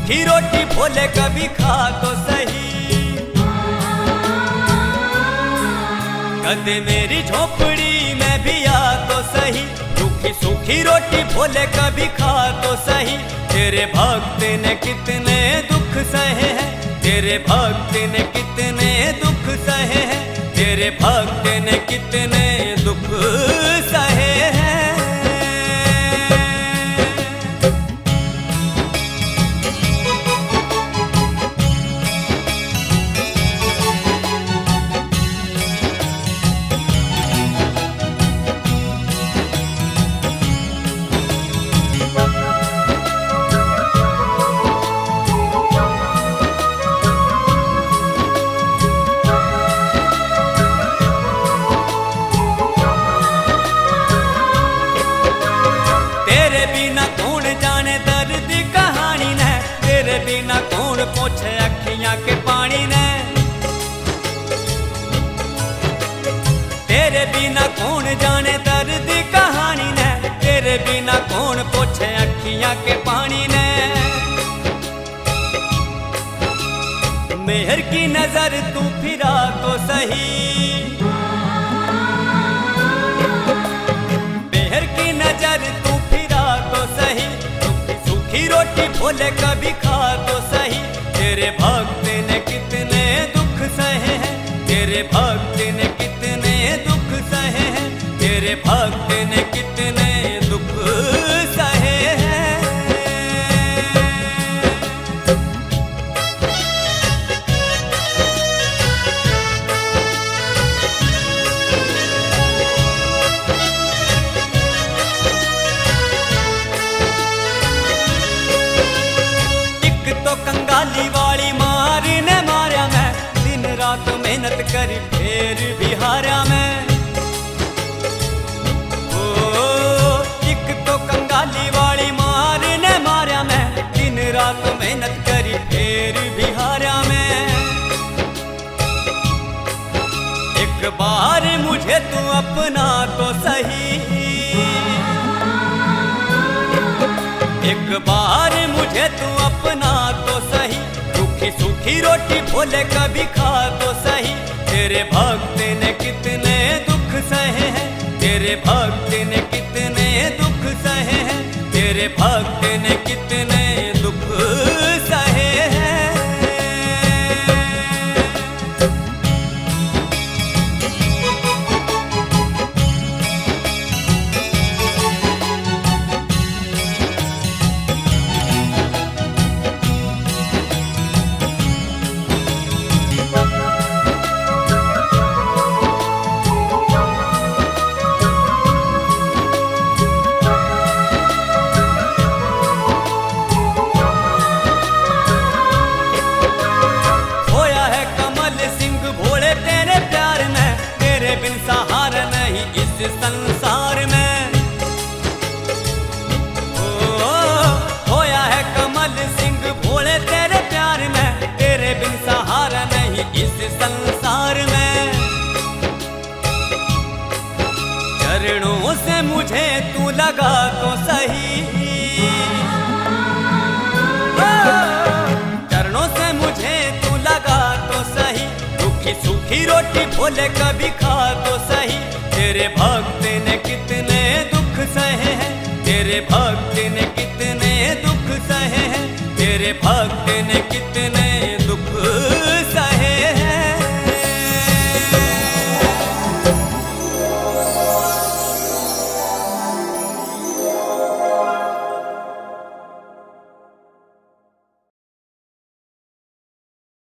सूखी रोटी भोले कभी खा तो सही। कदे मेरी झोपड़ी में भी आ तो सही। सूखी सूखी रोटी भोले कभी खा तो सही। तेरे भक्त ने कितने दुख सहे हैं, तेरे भक्त ने कितने दुख सहे हैं, तेरे भक्त ने कितने दुख सहे हैं। बिना कौन पोछे अखियां के पानी ने, तेरे बिना कौन जाने दर्द दी कहानी ने, तेरे बिना कौन पोछे अखियां के पानी ने। मेहर की नजर तू फिरा तो सही, मेहर की नजर तू फिरा तो सही। सूखी रोटी भोले कभी खा तो सही। तेरे भक्त ने कितने दुख सहे हैं, तेरे भक्त ने कितने दुख सहे हैं, तेरे भक्त ने कितने दुख सहे हैं। कंगाली वाली मार ने मारिया मैं, दिन रात मेहनत करी फिर भी हारा मैं। ओ एक तो कंगाली वाली मार ने मारिया मैं, दिन रात मेहनत करी फिर भी हारा मैं। एक बार मुझे तू अपना तो सही, एक बार मुझे तू अपना तो सही। सूखी सूखी रोटी भोले कभी खा तो सही। तेरे भक्त ने कितने दुख सहे हैं, तेरे भक्त ने कितने दुख सहे हैं, तेरे भक्त ने कितने दुख सहे हैं। सहारा नहीं इस संसार में, ओ होया है कमल सिंह भोले तेरे प्यार में। तेरे बिन सहारा नहीं इस संसार में। चरणों से मुझे तू लगा तो सही, चरणों से मुझे तू लगा तो सही। सूखी सूखी रोटी भोले कभी खा तो सही। तेरे भक्त ने कितने दुख सहे हैं, तेरे भक्त ने कितने दुख सहे हैं, तेरे भक्त ने कितने